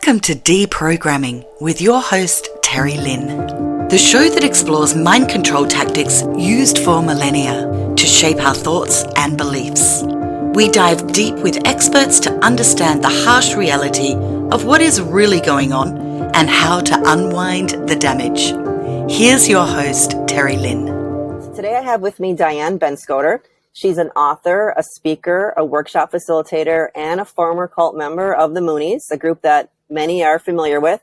Welcome to Deprogramming with your host, Teri Lynn, the show that explores mind control tactics used for millennia to shape our thoughts and beliefs. We dive deep with experts to understand the harsh reality of what is really going on and how to unwind the damage. Here's your host, Teri Lynn. Today I have with me Diane Benscoter. She's an author, a speaker, a workshop facilitator, and a former cult member of the Moonies, a group that many are familiar with.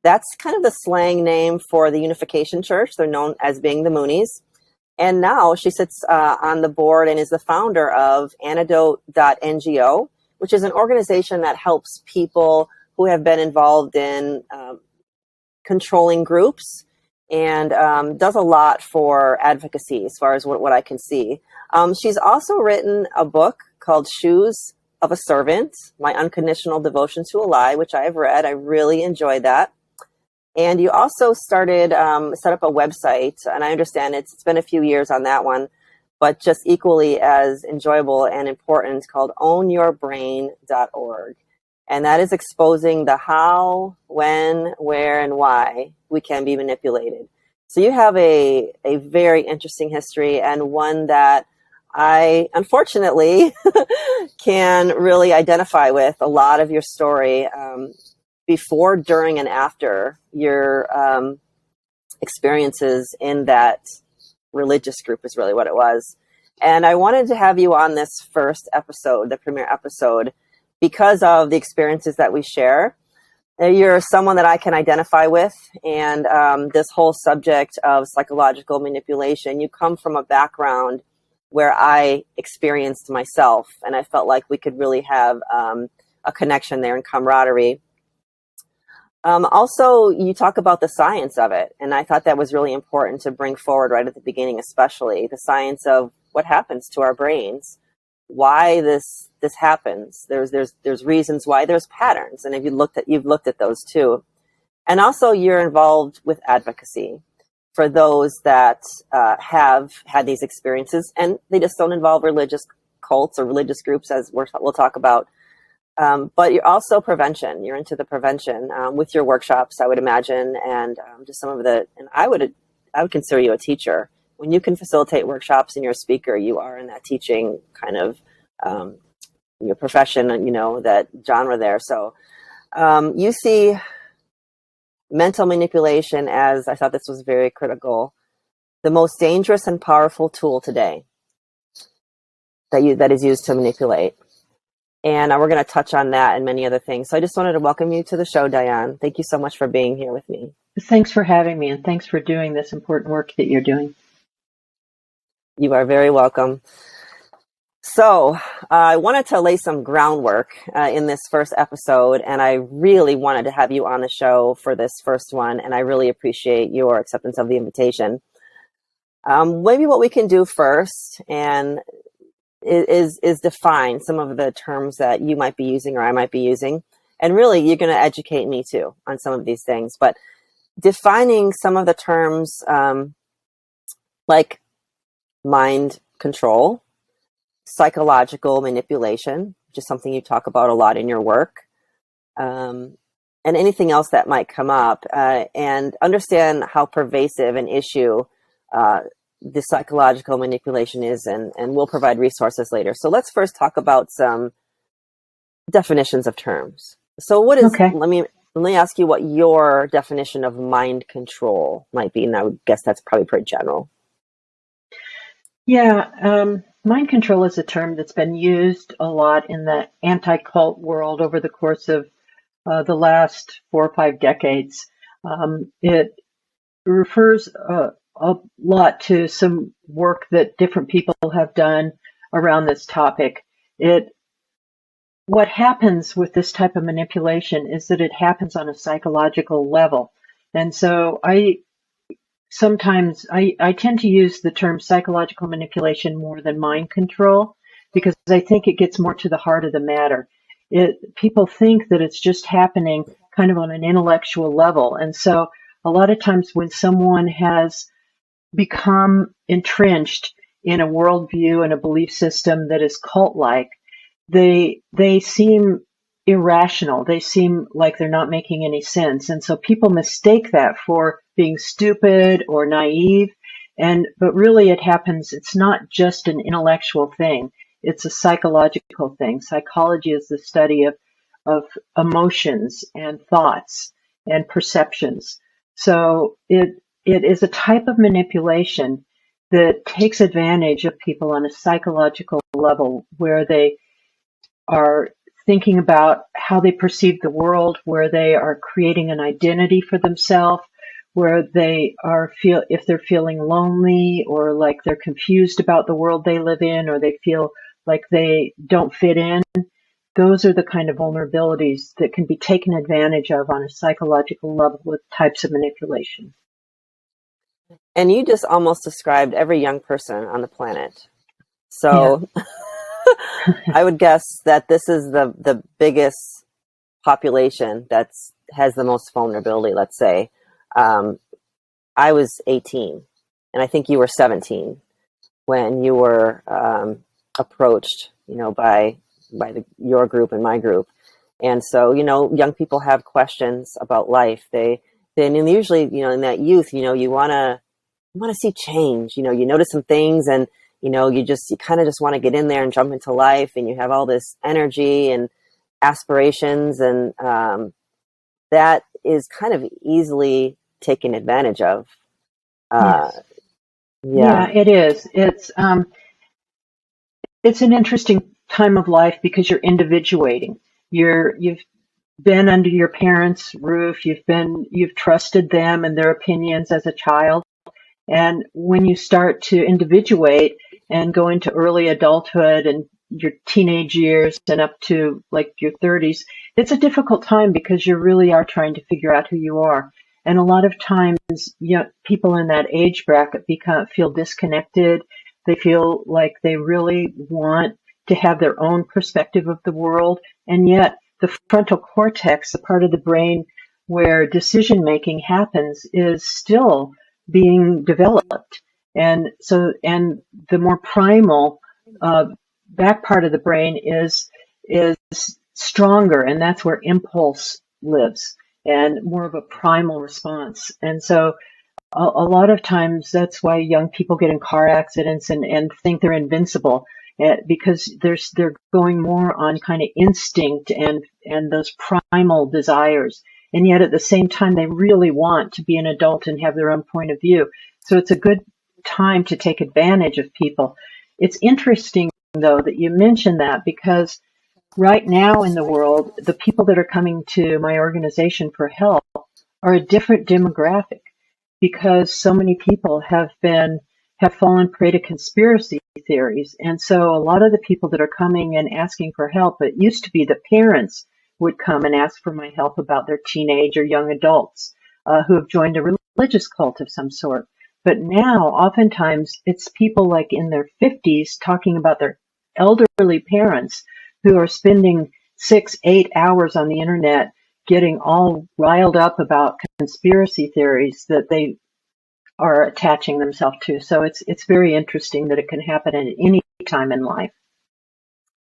That's kind of the slang name for the Unification Church. They're known as being the Moonies. And now she sits on the board and is the founder of Antidote.ngo, which is an organization that helps people who have been involved in controlling groups and does a lot for advocacy as far as what I can see. She's also written a book called Shoes of a Servant, My Unconditional Devotion to a Lie, which I have read. I really enjoyed that. And you also started, set up a website, and I understand it's been a few years on that one, but just equally as enjoyable and important, called ownyourbrain.org. And that is exposing the how, when, where, and why we can be manipulated. So you have a very interesting history, and one that I, unfortunately, can really identify with a lot of your story before, during, and after your experiences in that religious group is really what it was. And I wanted to have you on this first episode, the premiere episode, because of the experiences that we share. You're someone that I can identify with, and this whole subject of psychological manipulation, you come from a background where I experienced myself, and I felt like we could really have a connection there and camaraderie. Also, you talk about the science of it, and I thought that was really important to bring forward right at the beginning, especially the science of what happens to our brains, why this happens. There's reasons why, there's patterns, and if you've looked at those too. And also, you're involved with advocacy for those that have had these experiences, and they just don't involve religious cults or religious groups, as we'll talk about. But you're also prevention. You're into the prevention with your workshops, I would imagine, and just some of the. And I would consider you a teacher. When you can facilitate workshops and you're a speaker, you are in that teaching kind of your profession, and that genre there. So you see mental manipulation as, I thought this was very critical, the most dangerous and powerful tool today that is used to manipulate. And we're going to touch on that and many other things. So I just wanted to welcome you to the show, Diane. Thank you so much for being here with me. Thanks for having me, and thanks for doing this important work that you're doing. You are very welcome. So I wanted to lay some groundwork in this first episode, and I really wanted to have you on the show for this first one, and I really appreciate your acceptance of the invitation. Maybe what we can do first and is define some of the terms that you might be using or I might be using, and really you're going to educate me too on some of these things, but defining some of the terms like mind control, psychological manipulation, which is something you talk about a lot in your work, and anything else that might come up, and understand how pervasive an issue the psychological manipulation is, and we'll provide resources later. So let's first talk about some definitions of terms. So what is, okay. Let me ask you what your definition of mind control might be, and I would guess that's probably pretty general. Yeah, mind control is a term that's been used a lot in the anti-cult world over the course of the last 4 or 5 decades. It refers a lot to some work that different people have done around this topic. What happens with this type of manipulation is that it happens on a psychological level. And so I tend to use the term psychological manipulation more than mind control, because I think it gets more to the heart of the matter. People think that it's just happening kind of on an intellectual level. And so a lot of times when someone has become entrenched in a worldview and a belief system that is cult-like, they seem irrational. They seem like they're not making any sense. And so people mistake that for being stupid or naive. But really it happens, it's not just an intellectual thing. It's a psychological thing. Psychology is the study of emotions and thoughts and perceptions. So it is a type of manipulation that takes advantage of people on a psychological level, where they are thinking about how they perceive the world, where they are creating an identity for themselves, where they are if they're feeling lonely or like they're confused about the world they live in, or they feel like they don't fit in. Those are the kind of vulnerabilities that can be taken advantage of on a psychological level with types of manipulation. And you just almost described every young person on the planet. So yeah. I would guess that this is the biggest population that has the most vulnerability, let's say. I was 18, and I think you were 17 when you were approached, by your group and my group. And so, young people have questions about life. And usually, in that youth, you want to see change. You notice some things, and you kind of just want to get in there and jump into life, and you have all this energy and aspirations, and that is kind of easily taken advantage of. Yes. Yeah, it is. It's an interesting time of life because you're individuating. You've been under your parents' roof. You've trusted them and their opinions as a child. And when you start to individuate and go into early adulthood and your teenage years and up to like your 30s, it's a difficult time because you really are trying to figure out who you are. And a lot of times, people in that age bracket feel disconnected. They feel like they really want to have their own perspective of the world. And yet the frontal cortex, the part of the brain where decision making happens, is still being developed. And the more primal back part of the brain is stronger, and that's where impulse lives, and more of a primal response. And so a lot of times that's why young people get in car accidents and think they're invincible, because they're going more on kind of instinct and those primal desires. And yet at the same time, they really want to be an adult and have their own point of view. So it's a good time to take advantage of people. It's interesting, though, that you mentioned that, because right now in the world, the people that are coming to my organization for help are a different demographic, because so many people have fallen prey to conspiracy theories. And so a lot of the people that are coming and asking for help, it used to be the parents would come and ask for my help about their teenage or young adults who have joined a religious cult of some sort. But now, oftentimes, it's people like in their 50s talking about their elderly parents who are spending 6-8 hours on the internet getting all riled up about conspiracy theories that they are attaching themselves to. So it's very interesting that it can happen at any time in life.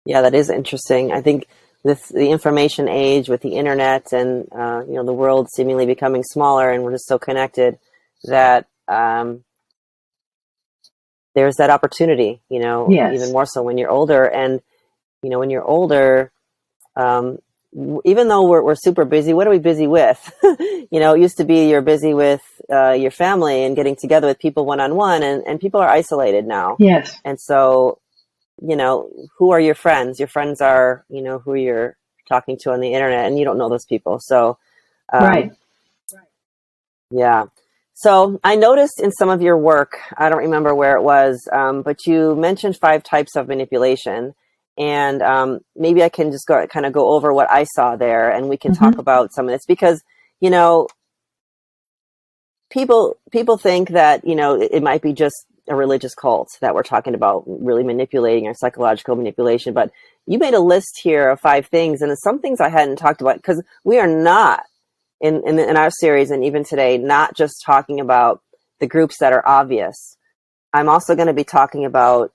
Yeah, that is interesting. I think with the information age, with the internet, and the world seemingly becoming smaller, and we're just so connected, that there's that opportunity, Yes. even more so when you're older. And when you're older, even though we're super busy, what are we busy with? It used to be you're busy with your family and getting together with people one-on-one, and people are isolated now. Yes. And so, who are your friends? Your friends are, who you're talking to on the internet, and you don't know those people. So, right. Yeah. So I noticed in some of your work, I don't remember where it was, but you mentioned 5 types of manipulation. And maybe I can just go over what I saw there, and we can talk about some of this, because, people think that, it might be just a religious cult that we're talking about, really manipulating, or psychological manipulation. But you made a list here of 5 things, and some things I hadn't talked about, because we are not in our series, and even today, not just talking about the groups that are obvious. I'm also going to be talking about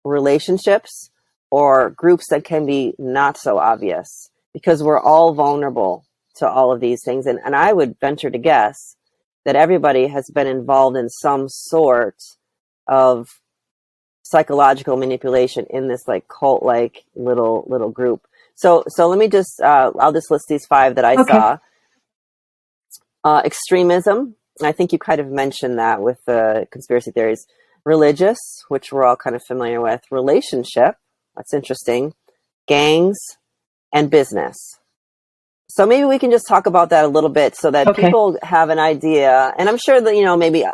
relationships, or groups that can be not so obvious. because we're all vulnerable to all of these things. And I would venture to guess that everybody has been involved in some sort of psychological manipulation in this like cult-like little group. So let me just I'll just list these 5 that I saw. Extremism. I think you kind of mentioned that with the conspiracy theories. Religious, which we're all kind of familiar with. Relationship. That's interesting. Gangs and business. So maybe we can just talk about that a little bit so that people have an idea. And I'm sure that, maybe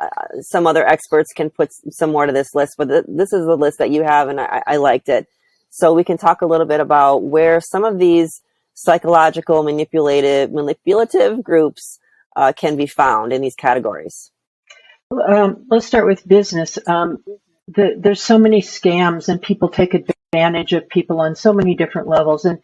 some other experts can put some more to this list, but this is the list that you have, and I liked it. So we can talk a little bit about where some of these psychological manipulative groups can be found in these categories. Let's start with business. There's so many scams, and people take advantage of people on so many different levels. And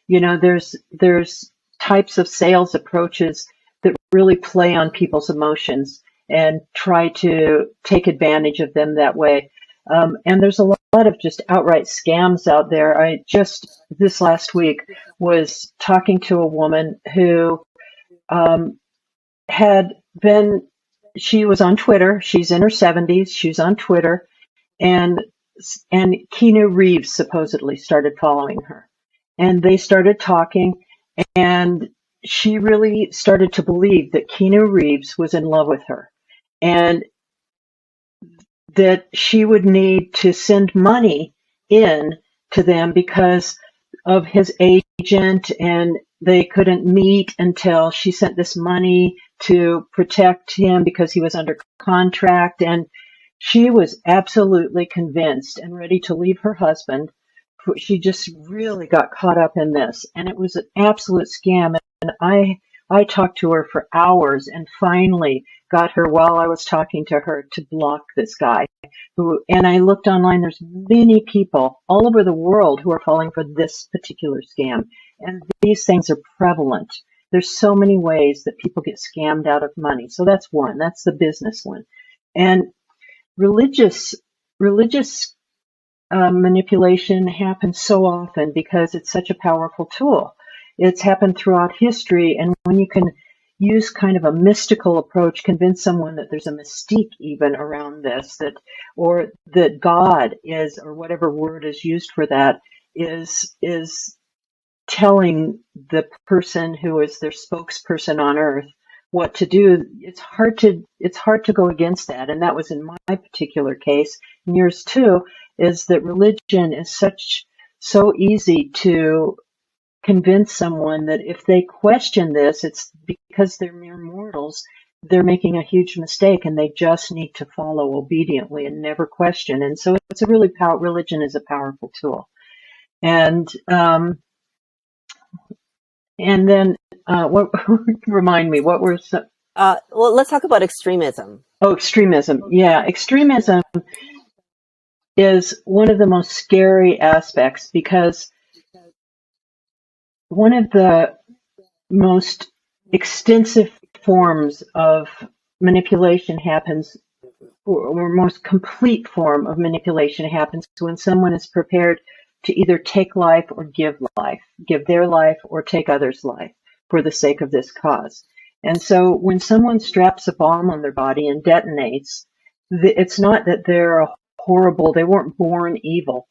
there's types of sales approaches that really play on people's emotions and try to take advantage of them that way. And there's a lot of just outright scams out there. I just this last week was talking to a woman who she was on Twitter. She's in her 70s. She's on Twitter, and Keanu Reeves supposedly started following her, and they started talking, and she really started to believe that Keanu Reeves was in love with her, and that she would need to send money in to them because of his agent, and they couldn't meet until she sent this money to protect him because he was under contract. And she was absolutely convinced and ready to leave her husband. She just really got caught up in this, and it was an absolute scam. And I talked to her for hours and finally got her, while I was talking to her, to block this guy. And I looked online, there's many people all over the world who are falling for this particular scam. And these things are prevalent. There's so many ways that people get scammed out of money. So that's one. That's the business one. And religious manipulation happens so often because it's such a powerful tool. It's happened throughout history, and when you can use kind of a mystical approach, convince someone that there's a mystique even around this, or that God is, or whatever word is used for that, is telling the person who is their spokesperson on earth what to do. It's hard to go against that, and that was in my particular case. And yours too, is that religion is so easy to convince someone that if they question this, it's because they're mere mortals. They're making a huge mistake, and they just need to follow obediently and never question. And so it's religion is a powerful tool. And then what remind me, what were some? Well, let's talk about extremism. Oh, extremism. Yeah, extremism is one of the most scary aspects, because one of the most extensive forms of manipulation happens, or most complete form of manipulation happens when someone is prepared to either take life or give their life or take others' life for the sake of this cause. And so when someone straps a bomb on their body and detonates, it's not that they're horrible, they weren't born evil.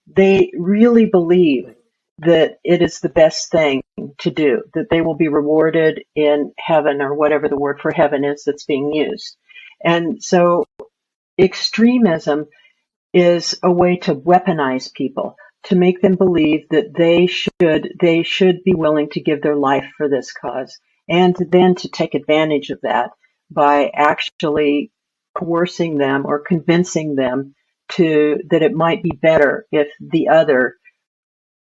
They really believe that it is the best thing to do, that they will be rewarded in heaven, or whatever the word for heaven is that's being used. And so extremism is a way to weaponize people, to make them believe that they should be willing to give their life for this cause, and then to take advantage of that by actually coercing them or convincing them that it might be better if the other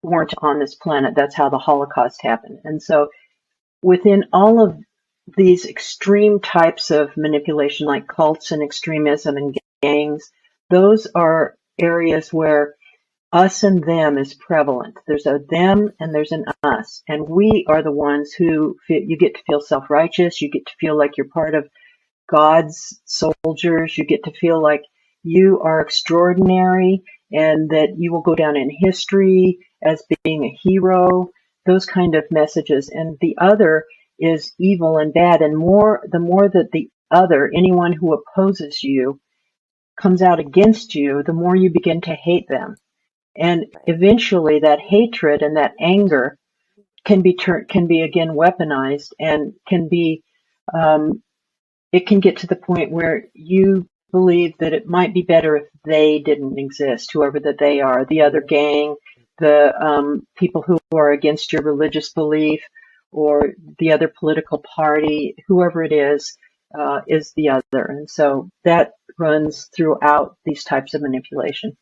weren't on this planet. That's how the Holocaust happened. And so within all of these extreme types of manipulation, like cults and extremism and gangs, those are areas where us and them is prevalent. There's a them and there's an us. And we are the ones who you get to feel self-righteous. You get to feel like you're part of God's soldiers. You get to feel like you are extraordinary and that you will go down in history as being a hero. those kind of messages. And the other is evil and bad. And the more that the other, anyone who opposes you, comes out against you, the more you begin to hate them. And eventually that hatred and that anger can be again weaponized, and it can get to the point where you believe that it might be better if they didn't exist, whoever that they are, the other gang, the people who are against your religious belief, or the other political party, whoever it is the other. And so that runs throughout these types of manipulation.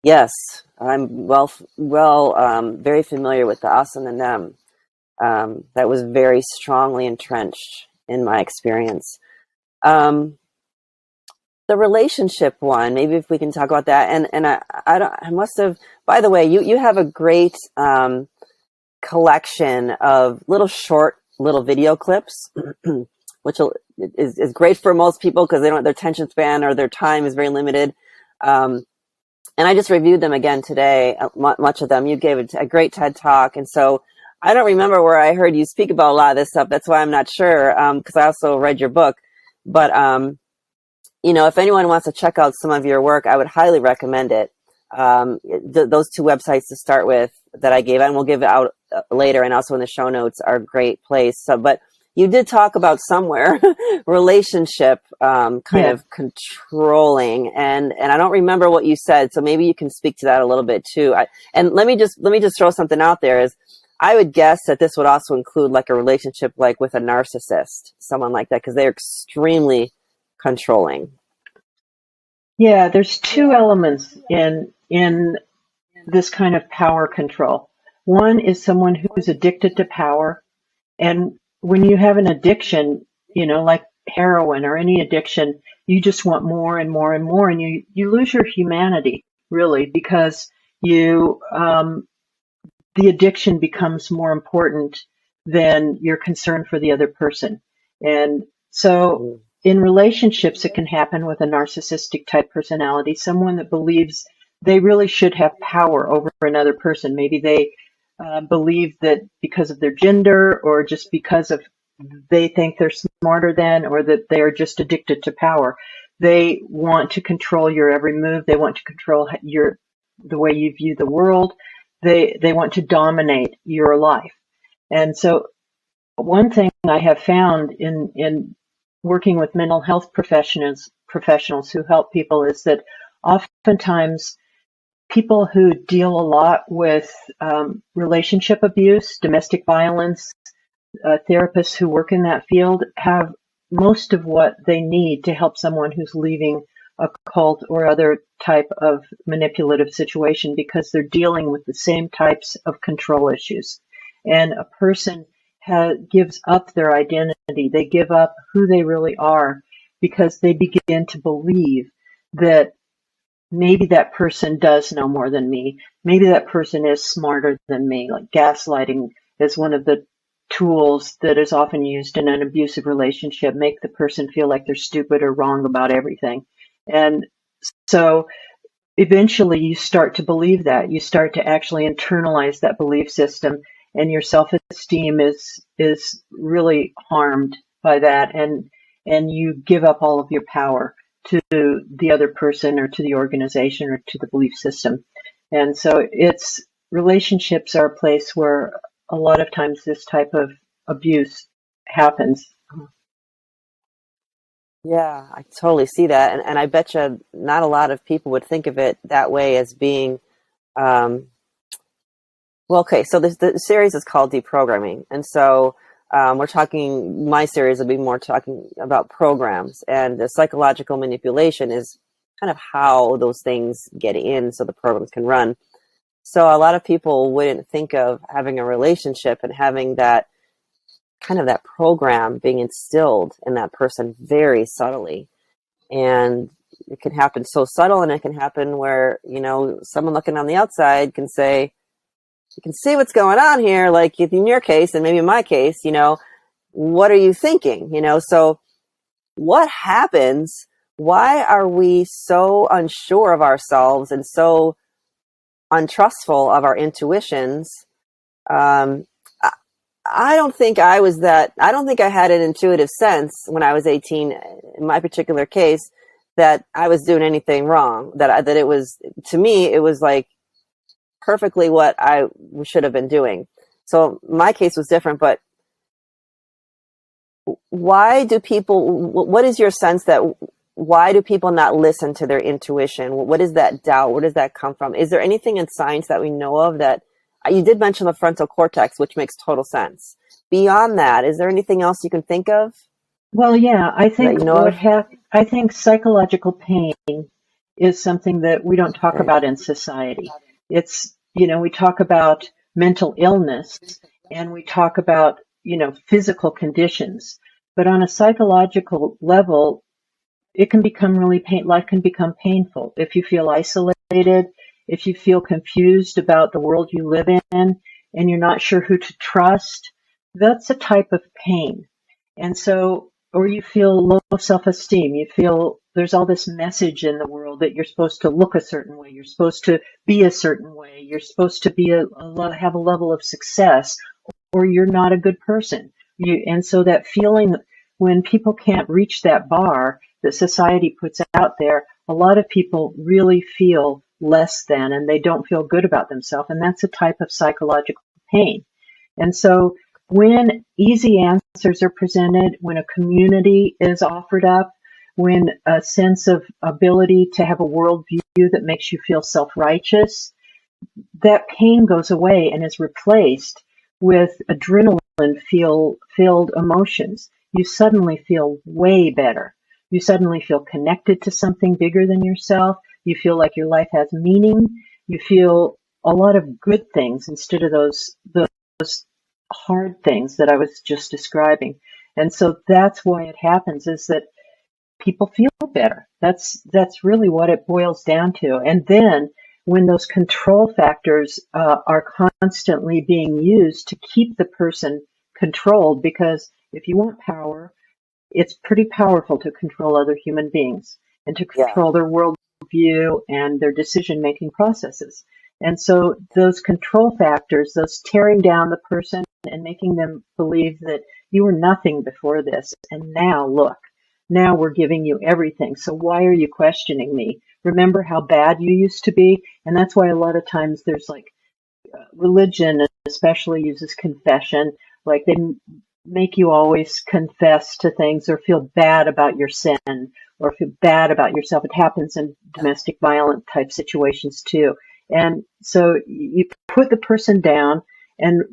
Yes, I'm very familiar with the us and the them. That was very strongly entrenched in my experience. The relationship one, maybe if we can talk about that. And I must have, by the way, you have a great collection of little video clips, which is great for most people because they don't, their attention span or their time is very limited. And I just reviewed them again today, much of them. You gave a great TED Talk. And so I don't remember where I heard you speak about a lot of this stuff. That's why I'm not sure, because I also read your book. But, if anyone wants to check out some of your work, I would highly recommend it. Those two websites to start with that I gave, and we'll give it out later, and also in the show notes, are a great place. So, but you did talk about somewhere relationship kind of controlling, and I don't remember what you said, so maybe you can speak to that a little bit too. And let me just throw something out there. Is I would guess that this would also include like a relationship like with a narcissist, someone like that, because they're extremely controlling. Yeah, there's two elements in this kind of power control. One is someone who's addicted to power, and when you have an addiction, like heroin or any addiction, you just want more and more and more, and you lose your humanity, really, because the addiction becomes more important than your concern for the other person. And so in relationships, it can happen with a narcissistic type personality, someone that believes they really should have power over another person. Maybe they believe that because of their gender, or just because of they think they're smarter than, or that they are just addicted to power. They want to control your every move. They want to control the way you view the world. They want to dominate your life. And so one thing I have found in working with mental health professionals who help people is that oftentimes people who deal a lot with relationship abuse, domestic violence, therapists who work in that field have most of what they need to help someone who's leaving a cult or other type of manipulative situation, because they're dealing with the same types of control issues. And a person gives up their identity. They give up who they really are because they begin to believe that maybe that person does know more than me. Maybe that person is smarter than me. Like gaslighting is one of the tools that is often used in an abusive relationship, make the person feel like they're stupid or wrong about everything. And so eventually you start to believe that. You start to actually internalize that belief system, and your self-esteem is really harmed by that, and you give up all of your power to the other person or to the organization or to the belief system. And so relationships are a place where a lot of times this type of abuse happens. Yeah, I totally see that. And I bet you not a lot of people would think of it that way as being, okay, so the series is called Deprogramming. And so my series will be more talking about programs, and the psychological manipulation is kind of how those things get in so the programs can run. So a lot of people wouldn't think of having a relationship and having that kind of that program being instilled in that person very subtly. And it can happen so subtle, and it can happen where, someone looking on the outside can say, you can see what's going on here, like in your case, and maybe in my case, what are you thinking? So what happens? Why are we so unsure of ourselves and so untrustful of our intuitions I I don't think I was that. I don't think I had an intuitive sense when I was 18, in my particular case, that I was doing anything wrong. That it was, to me, it was like perfectly what I should have been doing. So my case was different. But why do people? What is your sense that? Why do people not listen to their intuition? What is that doubt? Where does that come from? Is there anything in science that we know of that? You did mention the frontal cortex, which makes total sense. Beyond that, is there anything else you can think of? Well, yeah, I think You know I think psychological pain is something that we don't talk about in society. It's, we talk about mental illness and we talk about, physical conditions, but on a psychological level, it can become life can become painful if you feel isolated, if you feel confused about the world you live in and you're not sure who to trust. That's a type of pain. And so, or you feel low self-esteem, you feel there's all this message in the world that you're supposed to look a certain way, you're supposed to be a certain way, you're supposed to be have a level of success, or you're not a good person. And so that feeling, when people can't reach that bar that society puts out there, a lot of people really feel less than, and they don't feel good about themselves. And that's a type of psychological pain. And so when easy answers are presented, when a community is offered up, when a sense of ability to have a worldview that makes you feel self-righteous, that pain goes away and is replaced with adrenaline-filled emotions. You suddenly feel way better. You suddenly feel connected to something bigger than yourself. You feel like your life has meaning. You feel a lot of good things instead of those hard things that I was just describing. And so that's why it happens, is that people feel better. That's really what it boils down to. And then when those control factors are constantly being used to keep the person controlled, because if you want power, it's pretty powerful to control other human beings and to control their worldview and their decision-making processes. And so those control factors, those tearing down the person and making them believe that you were nothing before this, and now look, now we're giving you everything. So why are you questioning me? Remember how bad you used to be? And that's why a lot of times there's religion especially uses confession. Like they make you always confess to things or feel bad about your sin or feel bad about yourself. It happens in domestic violence type situations too. And so you put the person down and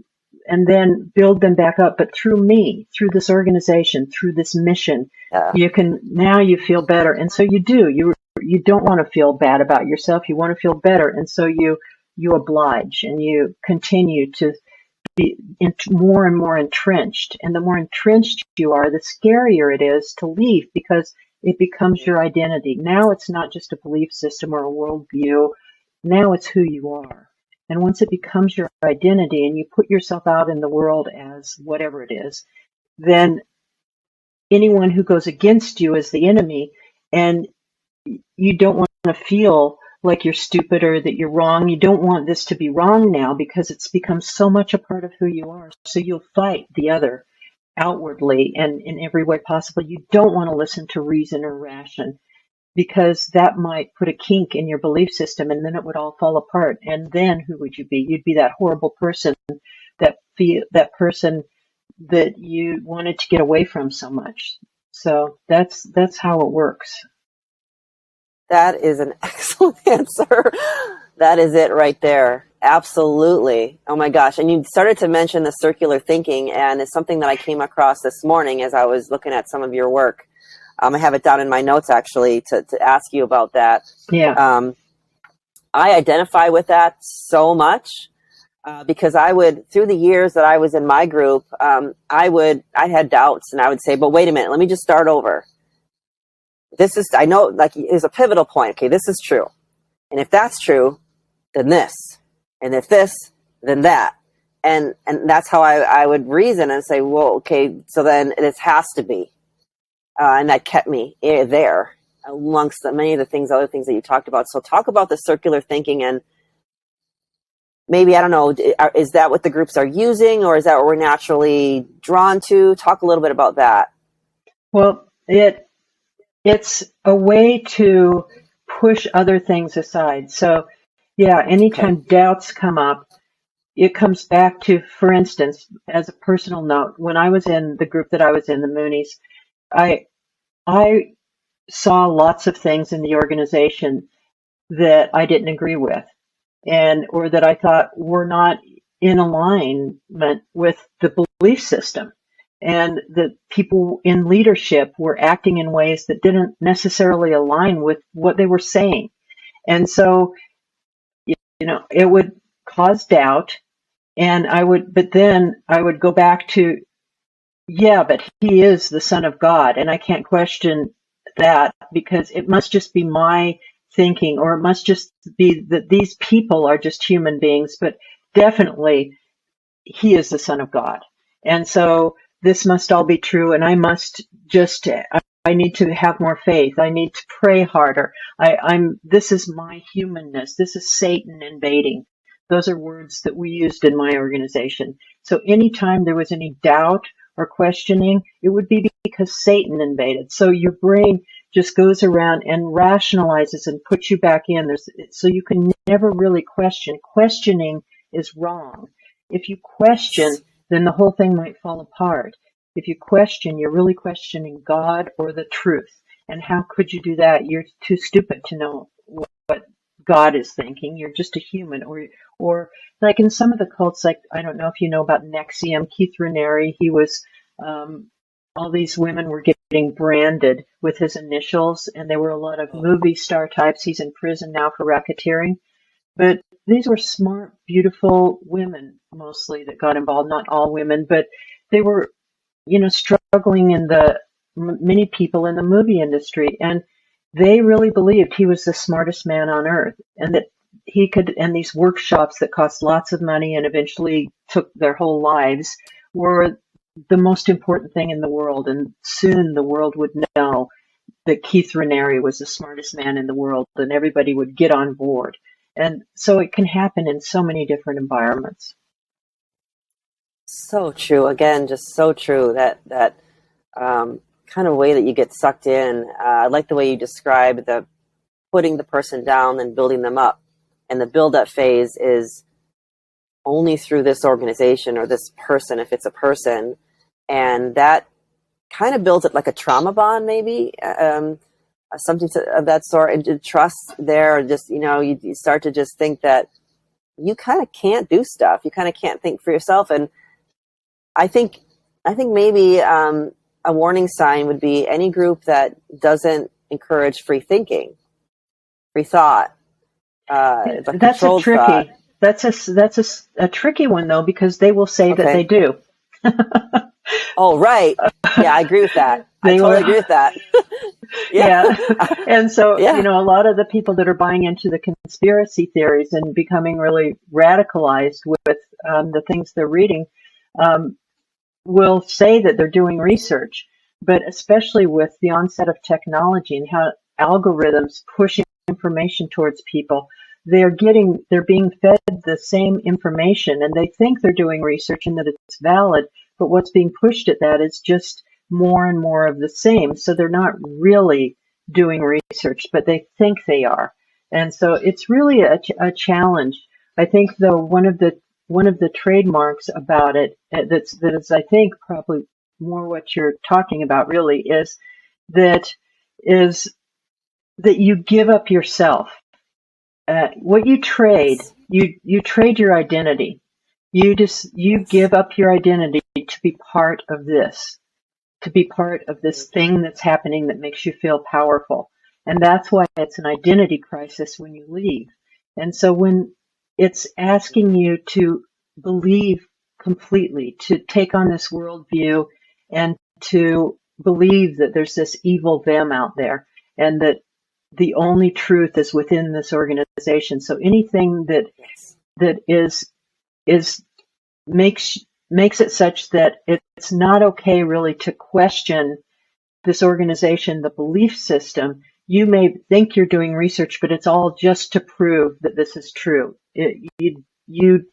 then build them back up. But through me, through this organization, through this mission, now you feel better. And so you do. You don't want to feel bad about yourself. You want to feel better. And so you oblige and you continue to be more and more entrenched. And the more entrenched you are, the scarier it is to leave, because it becomes your identity. Now it's not just a belief system or a worldview. Now it's who you are. And once it becomes your identity and you put yourself out in the world as whatever it is, then anyone who goes against you is the enemy, and you don't want to feel like you're stupid or that you're wrong. You don't want this to be wrong now, because it's become so much a part of who you are. So you'll fight the other outwardly and in every way possible. You don't want to listen to reason or ration, because that might put a kink in your belief system, and then it would all fall apart. And then who would you be? You'd be that horrible person, that person that you wanted to get away from so much. So that's how it works. That is an excellent answer. That is it right there. Absolutely. Oh my gosh. And you started to mention the circular thinking, and it's something that I came across this morning as I was looking at some of your work. I have it down in my notes actually to ask you about that. Yeah. I identify with that so much because I would, through the years that I was in my group, I had doubts, and I would say, but wait a minute, let me just start over. I know, like, it's a pivotal point. Okay, this is true. And if that's true, then this. And if this, then that. And that's how I would reason and say, well, okay, so then this has to be. And that kept me there amongst many of the other things that you talked about. So talk about the circular thinking, and maybe, I don't know, is that what the groups are using, or is that what we're naturally drawn to? Talk a little bit about that. Well, it's a way to push other things aside. So, yeah, anytime doubts come up, it comes back to, for instance, as a personal note, when I was in the group that I was in, the Moonies, I saw lots of things in the organization that I didn't agree with, or that I thought were not in alignment with the belief system. And the people in leadership were acting in ways that didn't necessarily align with what they were saying. And so, it would cause doubt. But then I would go back to, yeah, but he is the Son of God, and I can't question that, because it must just be my thinking, or it must just be that these people are just human beings, but definitely he is the Son of God. And so this must all be true, and I need to have more faith. I need to pray harder. This is my humanness. This is Satan invading. Those are words that we used in my organization. So anytime there was any doubt or questioning, it would be because Satan invaded. So your brain just goes around and rationalizes and puts you back in. So you can never really question. Questioning is wrong. If you question, then the whole thing might fall apart. If you question, you're really questioning God or the truth. And how could you do that? You're too stupid to know what God is thinking. You're just a human. Or like in some of the cults, like, I don't know if you know about Nexium, Keith Raniere, he was, all these women were getting branded with his initials, and there were a lot of movie star types. He's in prison now for racketeering. But these were smart, beautiful women, mostly, that got involved. Not all women, but they were, struggling many people in the movie industry. And they really believed he was the smartest man on earth, and that he could, and these workshops that cost lots of money and eventually took their whole lives were the most important thing in the world. And soon the world would know that Keith Raniere was the smartest man in the world, and everybody would get on board. And so it can happen in so many different environments. So true. Again, just so true, that kind of way that you get sucked in. I like the way you describe the putting the person down and building them up. And the build-up phase is only through this organization or this person, if it's a person. And that kind of builds it like a trauma bond, maybe, something of that sort. And trust there, just, you start to just think that you kind of can't do stuff. You kind of can't think for yourself. And I think maybe a warning sign would be any group that doesn't encourage free thinking, free thought. That's a tricky. Thought. That's a tricky one, though, because they will say that they do. Oh, right. Yeah, I agree with that. I totally agree with that. Yeah. And so, a lot of the people that are buying into the conspiracy theories and becoming really radicalized with the things they're reading will say that they're doing research. But especially with the onset of technology and how algorithms push information towards people, they're being fed the same information, and they think they're doing research and that it's valid, but what's being pushed at that is just more and more of the same. So they're not really doing research, but they think they are. And so it's really a challenge. I think, though, one of the trademarks about it that is, I think, probably more what you're talking about really is that you give up yourself. What you trade, you trade your identity. You give up your identity to be part of this, thing that's happening that makes you feel powerful. And that's why it's an identity crisis when you leave. And so when it's asking you to believe completely, to take on this worldview and to believe that there's this evil them out there and that the only truth is within this organization. So anything that makes it such that it's not okay really to question this organization, the belief system. You may think you're doing research, but it's all just to prove that this is true. you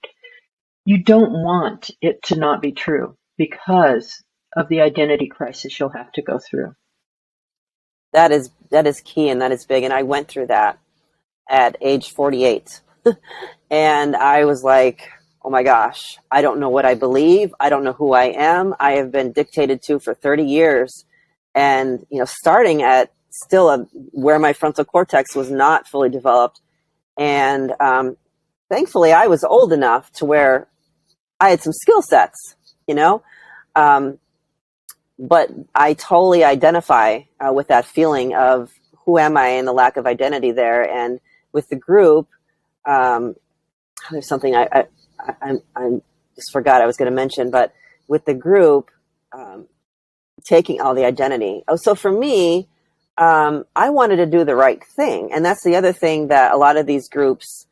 don't want it to not be true because of the identity crisis you'll have to go through. That is key, and that is big. And I went through that at age 48. And I was like, oh my gosh, I don't know what I believe. I don't know who I am. I have been dictated to for 30 years. And, starting at still where my frontal cortex was not fully developed. And thankfully, I was old enough to where I had some skill sets, but I totally identify with that feeling of who am I and the lack of identity there. And with the group, there's something I just forgot I was going to mention, but with the group, taking all the identity. So for me, I wanted to do the right thing. And that's the other thing that a lot of these groups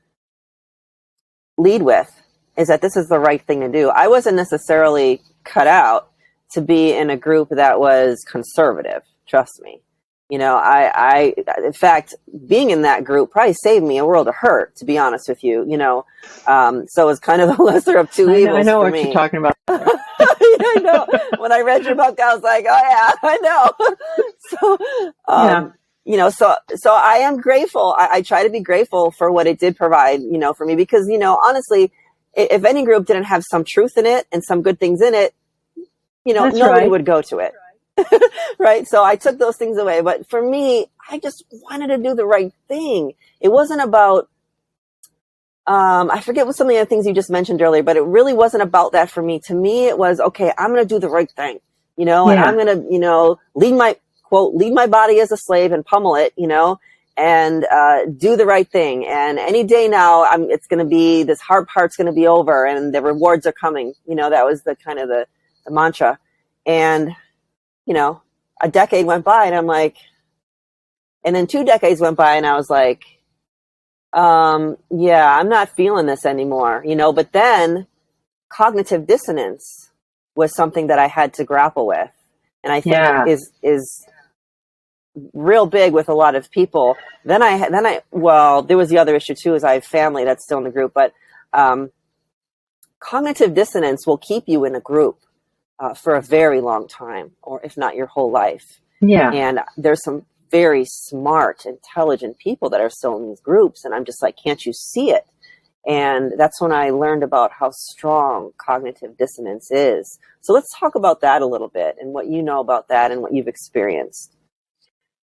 lead with, is that this is the right thing to do. I wasn't necessarily cut out to be in a group that was conservative. Trust me. I in fact, being in that group probably saved me a world of hurt, to be honest with you, so it's kind of the lesser of two evils. I know for what me. you're talking about. I know. When I read your book, I was like, oh yeah, I know. So I am grateful. I try to be grateful for what it did provide, for me, because, honestly, if any group didn't have some truth in it and some good things in it, That's nobody right. would go to it. Right. So I took those things away. But for me, I just wanted to do the right thing. It wasn't about, I forget what some of the other things you just mentioned earlier, but it really wasn't about that for me. To me, it was, okay, I'm going to do the right thing, and I'm going to, lead my body as a slave and pummel it, and do the right thing. And any day now, it's going to be, this hard part's going to be over and the rewards are coming. That was the kind of the mantra. And, a decade went by and I'm like, and then 2 decades went by and I was like, yeah, I'm not feeling this anymore, but then cognitive dissonance was something that I had to grapple with. And I think is real big with a lot of people. Then well, there was the other issue too, is I have family that's still in the group, but, cognitive dissonance will keep you in a group for a very long time, or if not your whole life. Yeah. And there's some very smart, intelligent people that are still in these groups. And I'm just like, can't you see it? And that's when I learned about how strong cognitive dissonance is. So let's talk about that a little bit and what you know about that and what you've experienced.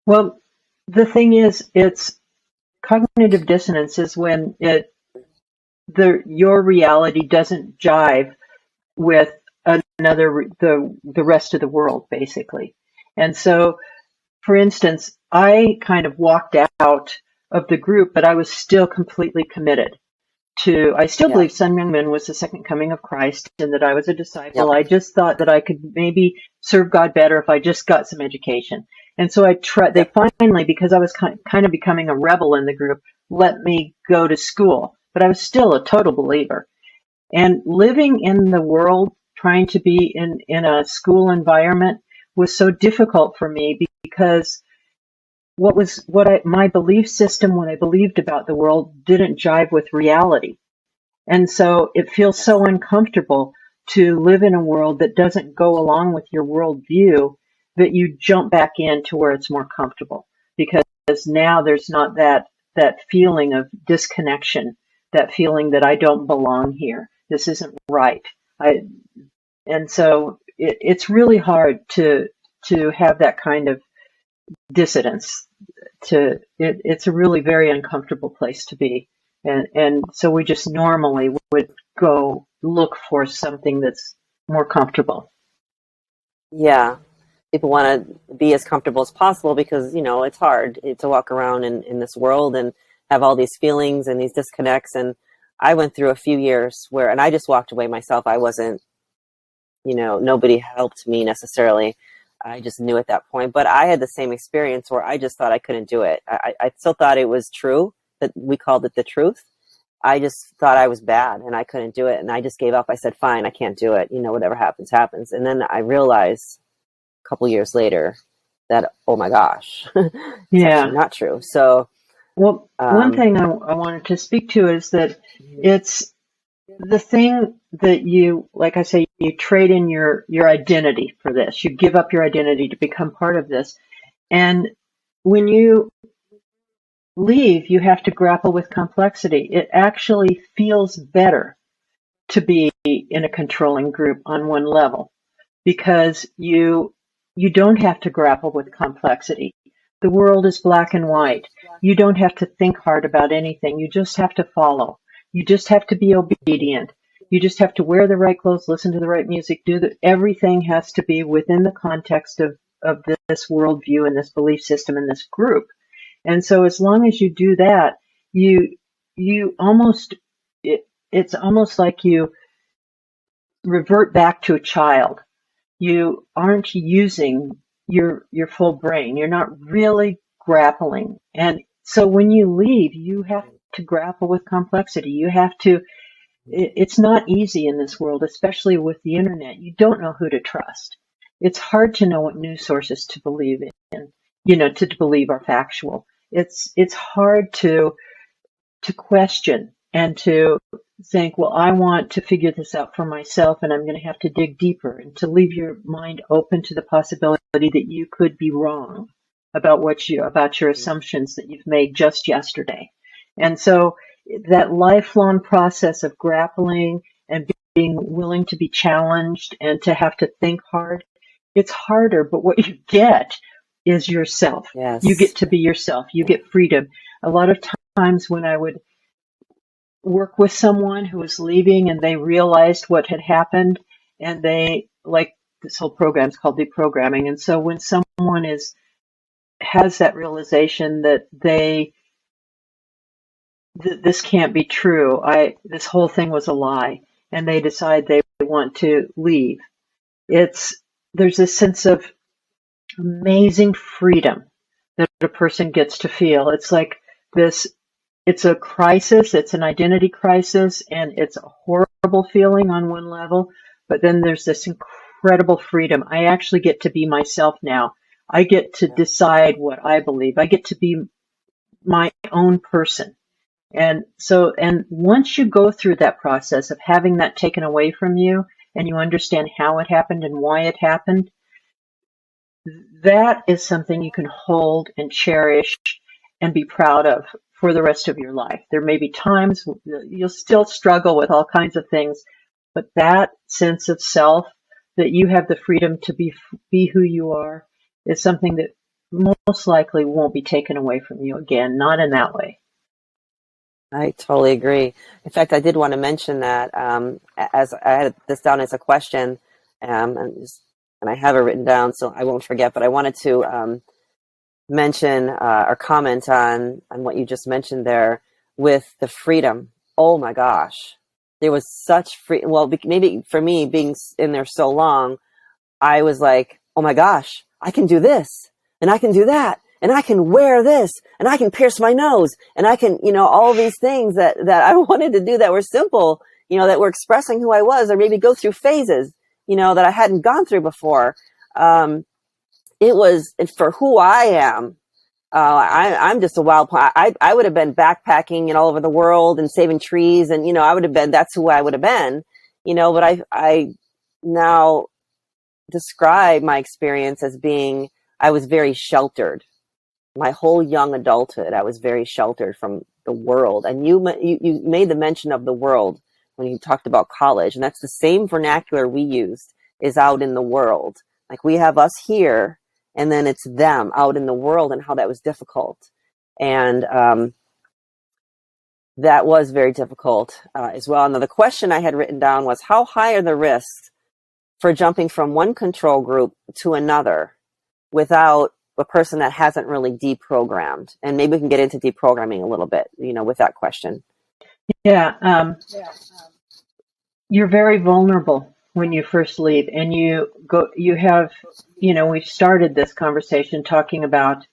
Well, the thing is, it's cognitive dissonance is when your reality doesn't jive with the rest of the world, basically. And so, for instance, I kind of walked out of the group, but I was still completely committed to, I still believe Sun Myung-min was the second coming of Christ and that I was a disciple. I just thought that I could maybe serve God better if I just got some education. And so they finally, because I was kind of becoming a rebel in the group, let me go to school, but I was still a total believer. And living in the world, trying to be in a school environment was so difficult for me because my belief system, what I believed about the world, didn't jive with reality. And so it feels so uncomfortable to live in a world that doesn't go along with your worldview that you jump back into where it's more comfortable, because now there's not that feeling of disconnection, that feeling that I don't belong here. This isn't right. And so it's really hard to have that kind of dissidence. It's a really very uncomfortable place to be. And so we just normally would go look for something that's more comfortable. Yeah. People want to be as comfortable as possible because, it's hard to walk around in this world and have all these feelings and these disconnects. And I went through a few years and I just walked away myself. I wasn't, nobody helped me necessarily. I just knew at that point. But I had the same experience where I just thought I couldn't do it. I still thought it was true, that we called it the truth. I just thought I was bad and I couldn't do it. And I just gave up. I said, fine, I can't do it. Whatever happens, happens. And then I realized a couple years later that, oh my gosh, it's actually not true. So, well, one thing I wanted to speak to is that the thing that you, like I say, you trade in your identity for this. You give up your identity to become part of this. And when you leave, you have to grapple with complexity. It actually feels better to be in a controlling group on one level because you don't have to grapple with complexity. The world is black and white. You don't have to think hard about anything. You just have to follow. You just have to be obedient. You just have to wear the right clothes, listen to the right music, everything has to be within the context of this worldview and this belief system and this group. And so as long as you do that, you almost, it's almost like you revert back to a child. You aren't using your full brain. You're not really grappling. And so when you leave, you have to grapple with complexity. You have to, it's not easy in this world, especially with the internet. You don't know who to trust. It's hard to know what news sources to believe in, to believe are factual. It's hard to question and to think, well, I want to figure this out for myself and I'm going to have to dig deeper, and to leave your mind open to the possibility that you could be wrong about your assumptions that you've made just yesterday. And so that lifelong process of grappling and being willing to be challenged and to have to think hard, it's harder, but what you get is yourself. Yes. You get to be yourself. You get freedom. A lot of times when I would work with someone who was leaving and they realized what had happened, and they, like, this whole program is called Deprogramming. And so when someone has that realization that this can't be true, this whole thing was a lie, and they decide they want to leave, there's a sense of amazing freedom that a person gets to feel. It's like this, it's a crisis, it's an identity crisis, and it's a horrible feeling on one level, but then there's this incredible freedom. I actually get to be myself now. I get to decide what I believe. I get to be my own person. And once you go through that process of having that taken away from you, and you understand how it happened and why it happened, that is something you can hold and cherish and be proud of for the rest of your life. There may be times you'll still struggle with all kinds of things, but that sense of self, that you have the freedom to be who you are, is something that most likely won't be taken away from you again, not in that way. I totally agree. In fact, I did want to mention that as I had this down as a question, and I have it written down so I won't forget, but I wanted to mention or comment on what you just mentioned there with the freedom. Oh my gosh. There was such well, maybe for me being in there so long, I was like, oh my gosh, I can do this and I can do that and I can wear this and I can pierce my nose and I can, all these things that I wanted to do that were simple, that were expressing who I was, or maybe go through phases, that I hadn't gone through before. It was for who I am. I'm just a wild plant. I would have been backpacking all over the world and saving trees, and that's who I would have been, but I now describe my experience as being, I was very sheltered. My whole young adulthood, I was very sheltered from the world. And you made the mention of the world when you talked about college, and that's the same vernacular we used, is out in the world. Like, we have us here, and then it's them out in the world, and how that was difficult. And that was very difficult as well. Now, the question I had written down was, how high are the risks for jumping from one control group to another without a person that hasn't really deprogrammed? And maybe we can get into deprogramming a little bit, with that question. Yeah. You're very vulnerable when you first leave, and we've started this conversation talking about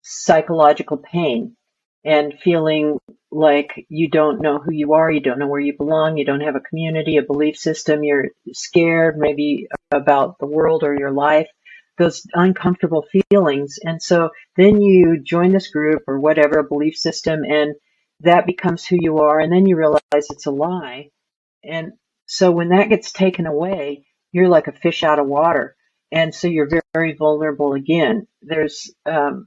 psychological pain and feeling like you don't know who you are, you don't know where you belong, you don't have a community, a belief system, you're scared maybe about the world or your life, those uncomfortable feelings. And so then you join this group or whatever, a belief system, and that becomes who you are, and then you realize it's a lie. And so when that gets taken away, you're like a fish out of water. And so you're very, very vulnerable again. There's,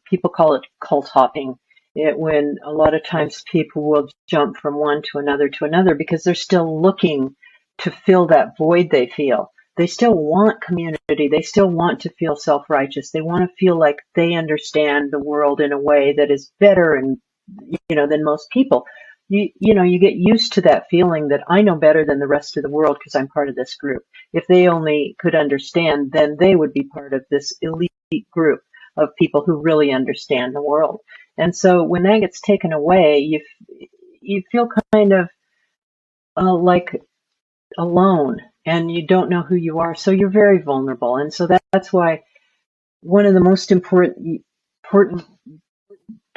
people call it cult hopping. When a lot of times people will jump from one to another because they're still looking to fill that void they feel. They still want community. They still want to feel self-righteous. They want to feel like they understand the world in a way that is better and, than most people. You get used to that feeling that I know better than the rest of the world because I'm part of this group. If they only could understand, then they would be part of this elite group of people who really understand the world. And so when that gets taken away, you feel kind of like alone, and you don't know who you are. So you're very vulnerable. And so that's why one of the most important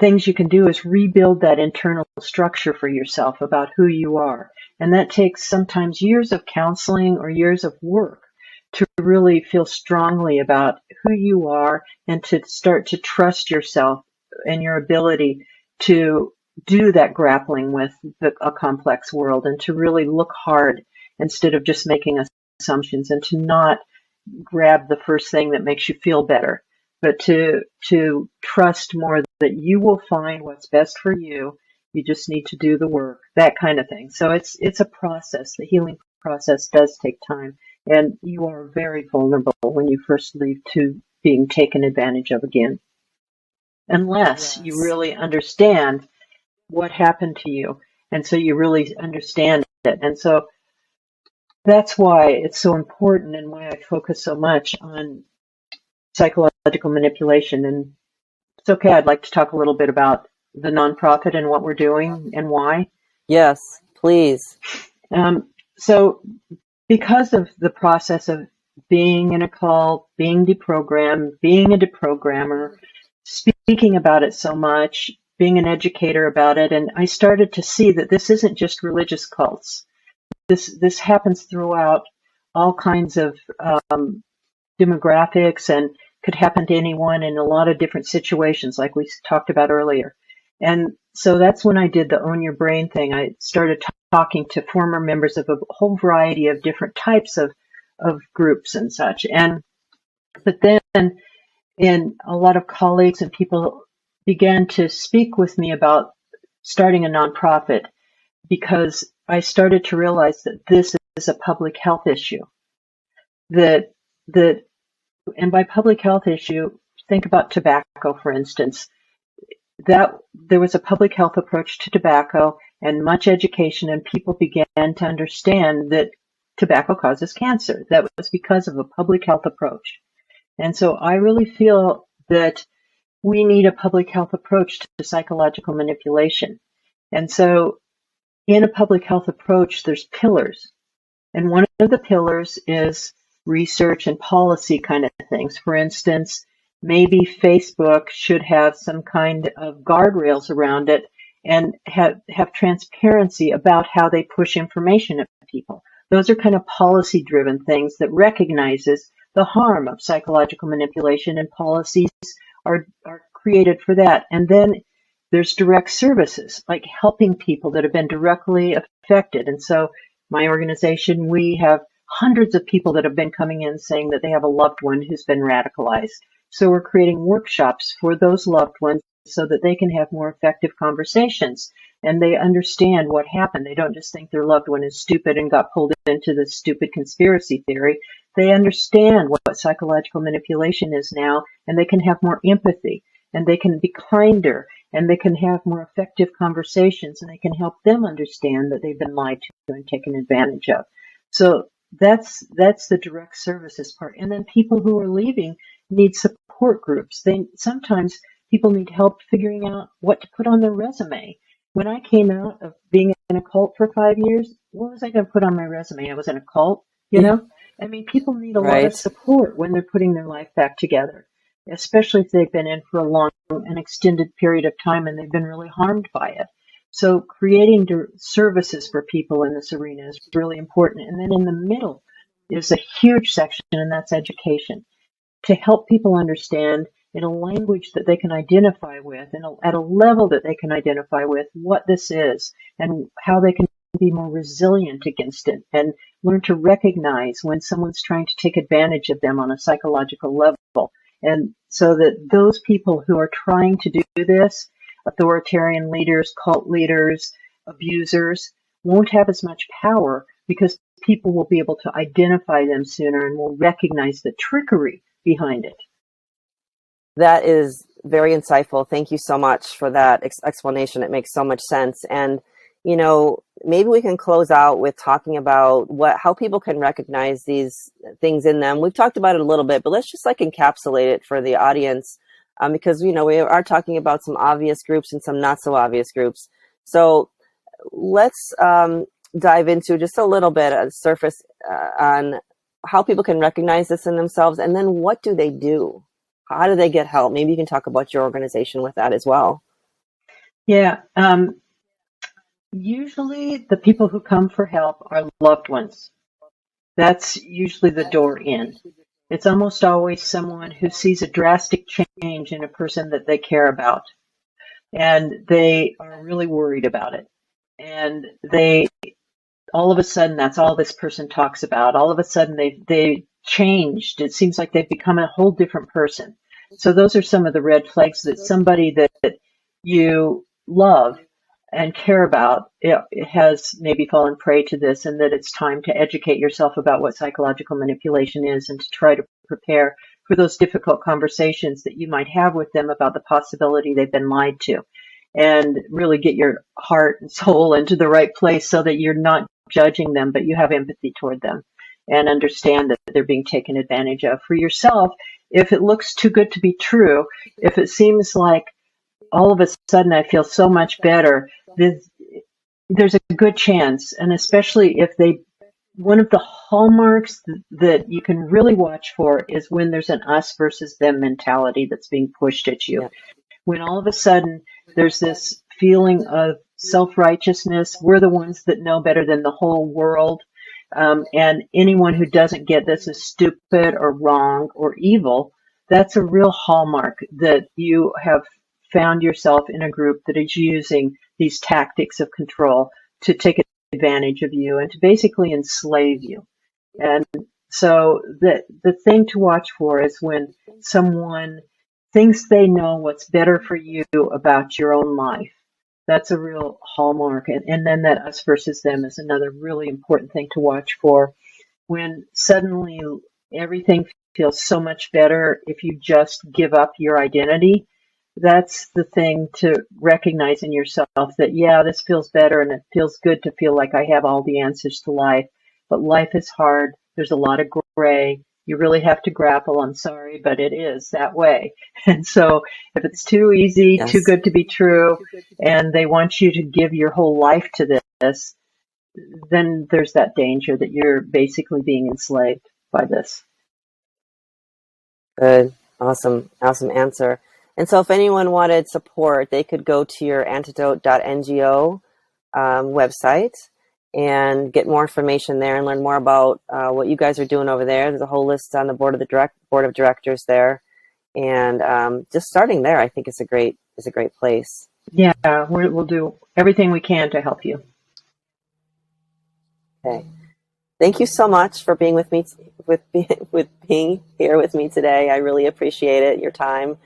things you can do is rebuild that internal structure for yourself about who you are. And that takes sometimes years of counseling or years of work to really feel strongly about who you are and to start to trust yourself and your ability to do that grappling with a complex world and to really look hard instead of just making assumptions, and to not grab the first thing that makes you feel better, but to trust more that you will find what's best for you. You just need to do the work, that kind of thing. So it's a process. The healing process does take time, and you are very vulnerable when you first leave to being taken advantage of again, unless you really understand what happened to you, and so you really understand it. And so that's why it's so important and why I focus so much on psychological manipulation. And it's okay, I'd like to talk a little bit about the nonprofit and what we're doing and why. Yes, please. So because of the process of being in a cult, being deprogrammed, being a deprogrammer, speaking about it so much, being an educator about it, and I started to see that this isn't just religious cults. This happens throughout all kinds of demographics and could happen to anyone in a lot of different situations, like we talked about earlier. And so that's when I did the Own Your Brain thing. I started talking to former members of a whole variety of different types of groups and such. But then a lot of colleagues and people began to speak with me about starting a nonprofit, because I started to realize that this is a public health issue. And by public health issue, think about tobacco, for instance. That there was a public health approach to tobacco and much education, and people began to understand that tobacco causes cancer. That was because of a public health approach. And so I really feel that we need a public health approach to psychological manipulation. And so in a public health approach, there's pillars. And one of the pillars is research and policy kind of things. For instance, maybe Facebook should have some kind of guardrails around it and have transparency about how they push information at people. Those are kind of policy-driven things that recognizes the harm of psychological manipulation, and policies are created for that. And then there's direct services, like helping people that have been directly affected. And so my organization, we have hundreds of people that have been coming in saying that they have a loved one who's been radicalized. So we're creating workshops for those loved ones so that they can have more effective conversations and they understand what happened. They don't just think their loved one is stupid and got pulled into this stupid conspiracy theory. They understand what psychological manipulation is now, and they can have more empathy, and they can be kinder, and they can have more effective conversations, and they can help them understand that they've been lied to and taken advantage of. So that's the direct services part. And then people who are leaving need support groups. Sometimes people need help figuring out what to put on their resume. When I came out of being in a cult for 5 years, what was I going to put on my resume? I was in a cult, you know? I mean, people need a lot of support when they're putting their life back together, especially if they've been in for a long and extended period of time and they've been really harmed by it. So creating services for people in this arena is really important. And then in the middle is a huge section, and that's education, to help people understand in a language that they can identify with and at a level that they can identify with what this is and how they can be more resilient against it and learn to recognize when someone's trying to take advantage of them on a psychological level. And so that those people who are trying to do this, authoritarian leaders, cult leaders, abusers, won't have as much power because people will be able to identify them sooner and will recognize the trickery behind it. That is very insightful. Thank you so much for that explanation. It makes so much sense. And, you know, maybe we can close out with talking about how people can recognize these things in them. We've talked about it a little bit, but let's just like encapsulate it for the audience, because, you know, we are talking about some obvious groups and some not so obvious groups. So let's dive into just a little bit of surface on how people can recognize this in themselves, and then what do they do? How do they get help? Maybe you can talk about your organization with that as well. Yeah. Usually the people who come for help are loved ones. That's usually the door in. It's almost always someone who sees a drastic change in a person that they care about, and they are really worried about it. And they, all of a sudden, that's all this person talks about. All of a sudden, they changed. It seems like they've become a whole different person. So those are some of the red flags that somebody that you love and care about it has maybe fallen prey to this, and that it's time to educate yourself about what psychological manipulation is and to try to prepare for those difficult conversations that you might have with them about the possibility they've been lied to, and really get your heart and soul into the right place so that you're not judging them, but you have empathy toward them and understand that they're being taken advantage of. For yourself, if it looks too good to be true, if it seems like all of a sudden I feel so much better, there's a good chance, and especially if one of the hallmarks that you can really watch for is when there's an us versus them mentality that's being pushed at you. Yeah. When all of a sudden there's this feeling of self-righteousness, we're the ones that know better than the whole world, and anyone who doesn't get this is stupid or wrong or evil. That's a real hallmark that you have found yourself in a group that is using these tactics of control to take advantage of you and to basically enslave you. And so the thing to watch for is when someone thinks they know what's better for you about your own life. That's a real hallmark. And then that us versus them is another really important thing to watch for. When suddenly everything feels so much better if you just give up your identity, that's the thing to recognize in yourself, that, yeah, this feels better and it feels good to feel like I have all the answers to life. But life is hard. There's a lot of gray. You really have to grapple. I'm sorry, but it is that way. And so if it's too easy, yes, too good to be true, and they want you to give your whole life to this, then there's that danger that you're basically being enslaved by this. Good. Awesome answer. And so if anyone wanted support, they could go to your antidote.ngo website and get more information there and learn more about what you guys are doing over there. There's a whole list on the board of directors there. And just starting there, I think is a great place. Yeah, we'll do everything we can to help you. Okay. Thank you so much for being with me, with being here with me today. I really appreciate it, your time.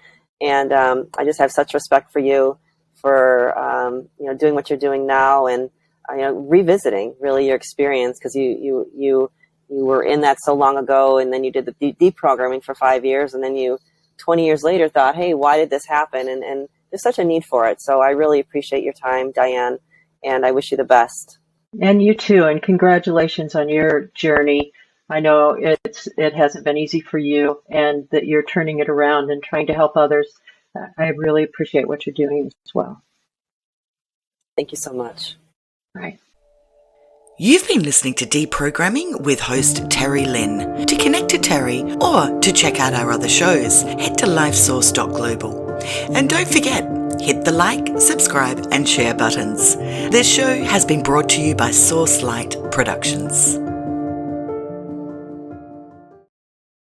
And I just have such respect for you for doing what you're doing now, and revisiting really your experience, because you were in that so long ago, and then you did the deprogramming for 5 years, and then you 20 years later thought, hey, why did this happen? And there's such a need for it. So I really appreciate your time, Diane, and I wish you the best. And you too, and congratulations on your journey. I know it hasn't been easy for you, and that you're turning it around and trying to help others. I really appreciate what you're doing as well. Thank you so much. Right. You've been listening to Deprogramming with host Teri Lynn. To connect to Teri or to check out our other shows, head to lifesource.global. And don't forget, hit the like, subscribe and share buttons. This show has been brought to you by Source Light Productions.